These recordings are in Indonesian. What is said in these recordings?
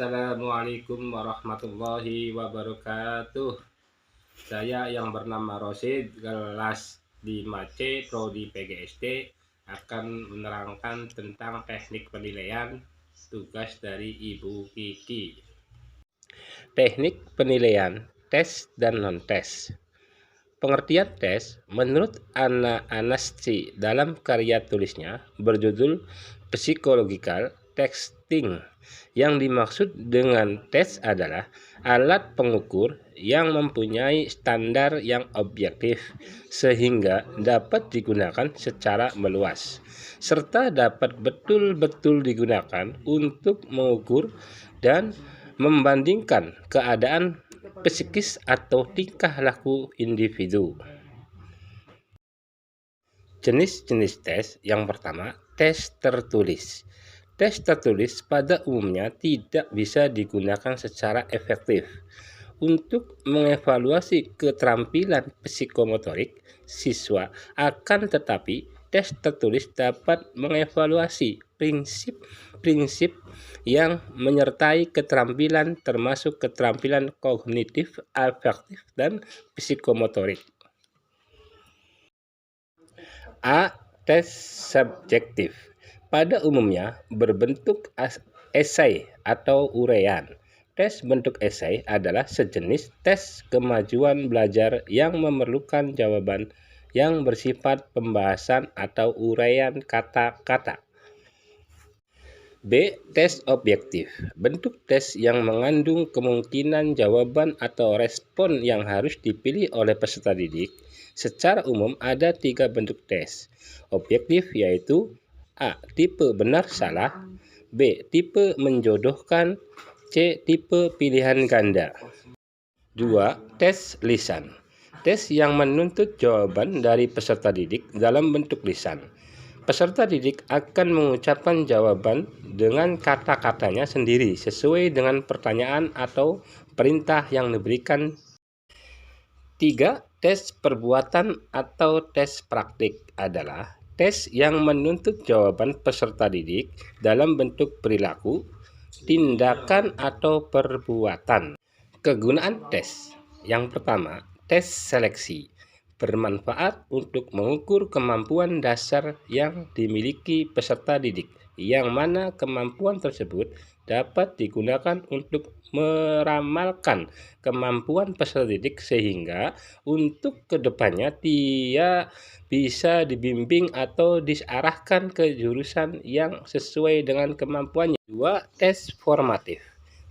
Assalamualaikum warahmatullahi wabarakatuh. Saya yang bernama Rosid, kelas 5C, Prodi PGSD, akan menerangkan tentang teknik penilaian tugas dari Ibu Kiki. Teknik penilaian tes dan non-tes. Pengertian tes menurut Anna Anasci dalam karya tulisnya berjudul Psychological Testing. Yang dimaksud dengan tes adalah alat pengukur yang mempunyai standar yang objektif sehingga dapat digunakan secara meluas serta dapat betul-betul digunakan untuk mengukur dan membandingkan keadaan psikis atau tingkah laku individu. Jenis-jenis tes yang pertama, tes tertulis. Tes tertulis pada umumnya tidak bisa digunakan secara efektif untuk mengevaluasi keterampilan psikomotorik siswa, akan tetapi tes tertulis dapat mengevaluasi prinsip-prinsip yang menyertai keterampilan termasuk keterampilan kognitif, afektif, dan psikomotorik. A. Tes subjektif. Pada umumnya berbentuk esai atau uraian. Tes bentuk esai adalah sejenis tes kemajuan belajar yang memerlukan jawaban yang bersifat pembahasan atau uraian kata-kata. B. Tes objektif. Bentuk tes yang mengandung kemungkinan jawaban atau respon yang harus dipilih oleh peserta didik. Secara umum ada 3 bentuk tes objektif, yaitu A. Tipe benar-salah, B. Tipe menjodohkan, C. Tipe pilihan ganda. 2. Tes lisan. Tes yang menuntut jawaban dari peserta didik dalam bentuk lisan. Peserta didik akan mengucapkan jawaban dengan kata-katanya sendiri sesuai dengan pertanyaan atau perintah yang diberikan. 3. Tes perbuatan atau tes praktik adalah tes yang menuntut jawaban peserta didik dalam bentuk perilaku, tindakan, atau perbuatan. Kegunaan tes. Yang pertama, tes seleksi. Bermanfaat untuk mengukur kemampuan dasar yang dimiliki peserta didik, yang mana kemampuan tersebut dapat digunakan untuk meramalkan kemampuan peserta didik sehingga untuk kedepannya dia bisa dibimbing atau diarahkan ke jurusan yang sesuai dengan kemampuannya. 2. Tes formatif.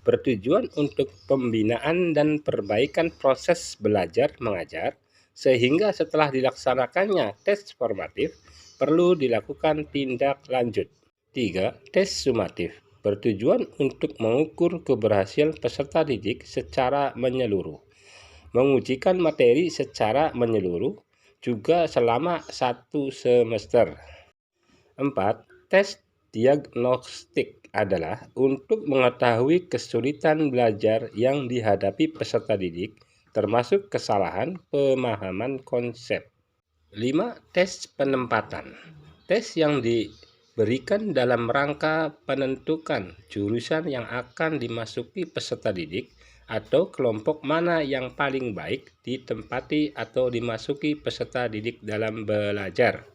Bertujuan untuk pembinaan dan perbaikan proses belajar mengajar, sehingga setelah dilaksanakannya tes formatif perlu dilakukan tindak lanjut. 3. Tes sumatif. Bertujuan untuk mengukur keberhasilan peserta didik secara menyeluruh. Mengujikan materi secara menyeluruh juga selama 1 semester. 4. Tes diagnostik adalah untuk mengetahui kesulitan belajar yang dihadapi peserta didik, termasuk kesalahan pemahaman konsep. 5. Tes penempatan. Tes yang diberikan dalam rangka penentukan jurusan yang akan dimasuki peserta didik atau kelompok mana yang paling baik ditempati atau dimasuki peserta didik dalam belajar.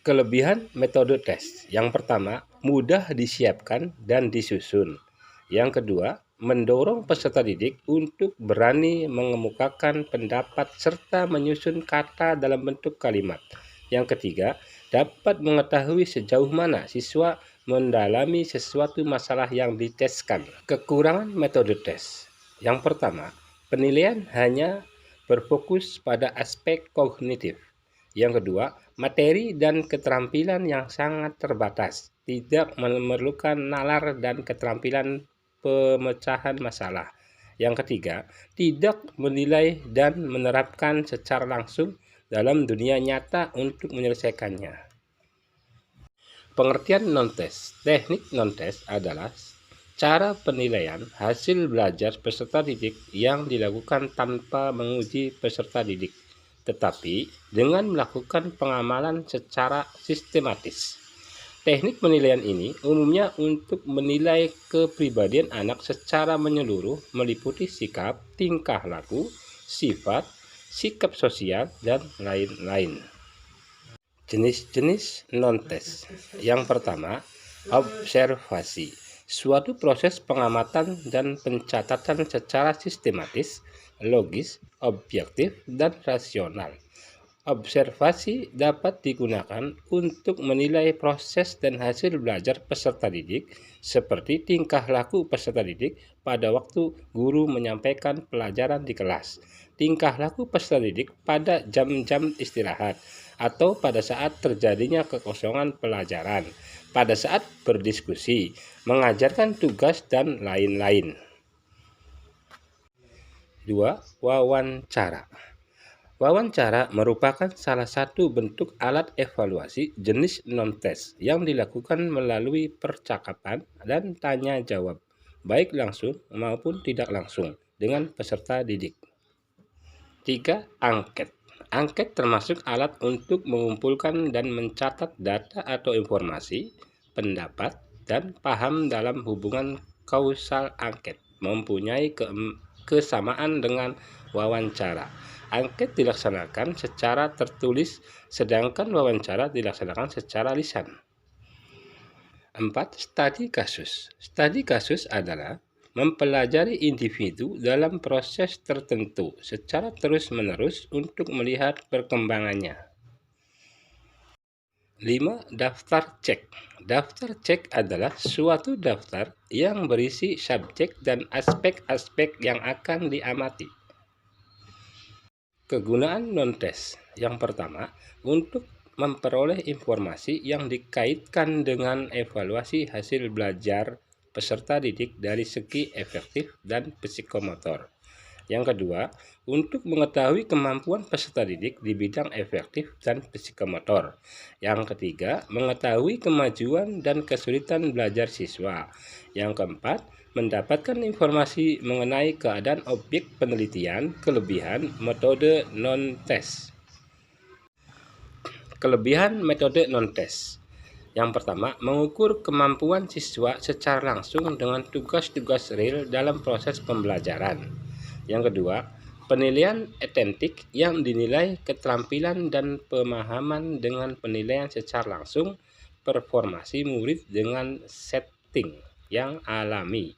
Kelebihan metode tes. Yang pertama, mudah disiapkan dan disusun. Yang kedua, mendorong peserta didik untuk berani mengemukakan pendapat serta menyusun kata dalam bentuk kalimat. Yang ketiga, dapat mengetahui sejauh mana siswa mendalami sesuatu masalah yang diteskan. Kekurangan metode tes. Yang pertama, penilaian hanya berfokus pada aspek kognitif. Yang kedua, materi dan keterampilan yang sangat terbatas, tidak memerlukan nalar dan keterampilan pemecahan masalah. Yang ketiga, tidak menilai dan menerapkan secara langsung dalam dunia nyata untuk menyelesaikannya. Pengertian non-tes. Teknik non-tes adalah cara penilaian hasil belajar peserta didik yang dilakukan tanpa menguji peserta didik, tetapi dengan melakukan pengamalan secara sistematis. Teknik penilaian ini umumnya untuk menilai kepribadian anak secara menyeluruh, meliputi sikap, tingkah laku, sifat, sikap sosial, dan lain-lain. Jenis-jenis non-tes. Yang pertama, observasi. Suatu proses pengamatan dan pencatatan secara sistematis, logis, objektif, dan rasional. Observasi dapat digunakan untuk menilai proses dan hasil belajar peserta didik, seperti tingkah laku peserta didik pada waktu guru menyampaikan pelajaran di kelas, tingkah laku peserta didik pada jam-jam istirahat, atau pada saat terjadinya kekosongan pelajaran, pada saat berdiskusi, mengajarkan tugas, dan lain-lain. 2. Wawancara. Wawancara merupakan salah satu bentuk alat evaluasi jenis non-tes yang dilakukan melalui percakapan dan tanya jawab, baik langsung maupun tidak langsung, dengan peserta didik. 3. Angket. Angket termasuk alat untuk mengumpulkan dan mencatat data atau informasi, pendapat, dan paham dalam hubungan kausal. Angket mempunyai kesamaan dengan wawancara. Angket dilaksanakan secara tertulis, sedangkan wawancara dilaksanakan secara lisan. 4. Studi kasus. Studi kasus adalah mempelajari individu dalam proses tertentu secara terus-menerus untuk melihat perkembangannya. 5. Daftar cek. Daftar cek adalah suatu daftar yang berisi subjek dan aspek-aspek yang akan diamati. Kegunaan non-tes. Yang pertama, untuk memperoleh informasi yang dikaitkan dengan evaluasi hasil belajar peserta didik dari segi efektif dan psikomotor. Yang kedua, untuk mengetahui kemampuan peserta didik di bidang efektif dan psikomotor. Yang ketiga, mengetahui kemajuan dan kesulitan belajar siswa. Yang keempat, mendapatkan informasi mengenai keadaan objek penelitian. Kelebihan metode non-tes. Kelebihan metode non-tes. Yang pertama, mengukur kemampuan siswa secara langsung dengan tugas-tugas real dalam proses pembelajaran. Yang kedua, penilaian otentik yang dinilai keterampilan dan pemahaman dengan penilaian secara langsung performasi murid dengan setting yang alami.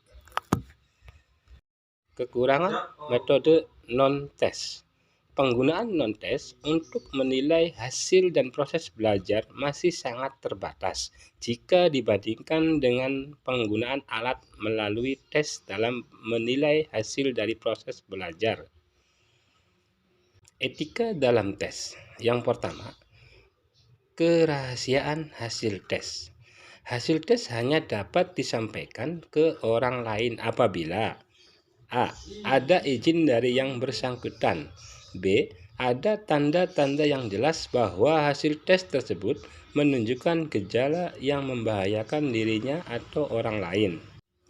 Kekurangan metode non-tes. Penggunaan non-tes untuk menilai hasil dan proses belajar masih sangat terbatas jika dibandingkan dengan penggunaan alat melalui tes dalam menilai hasil dari proses belajar. Etika dalam tes. Yang pertama, kerahasiaan hasil tes. Hasil tes hanya dapat disampaikan ke orang lain apabila A. Ada izin dari yang bersangkutan. B. Ada tanda-tanda yang jelas bahwa hasil tes tersebut menunjukkan gejala yang membahayakan dirinya atau orang lain.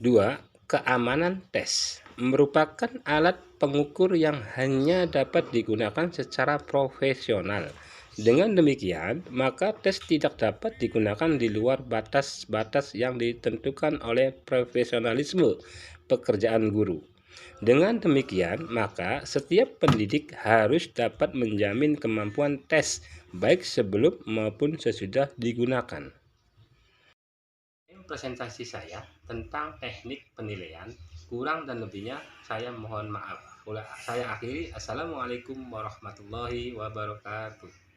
2. Keamanan tes. Merupakan alat pengukur yang hanya dapat digunakan secara profesional. Dengan demikian, maka tes tidak dapat digunakan di luar batas-batas yang ditentukan oleh profesionalisme pekerjaan guru. Dengan demikian, maka setiap pendidik harus dapat menjamin kemampuan tes baik sebelum maupun sesudah digunakan. Presentasi saya tentang teknik penilaian, kurang dan lebihnya saya mohon maaf. Saya akhiri. Assalamualaikum warahmatullahi wabarakatuh.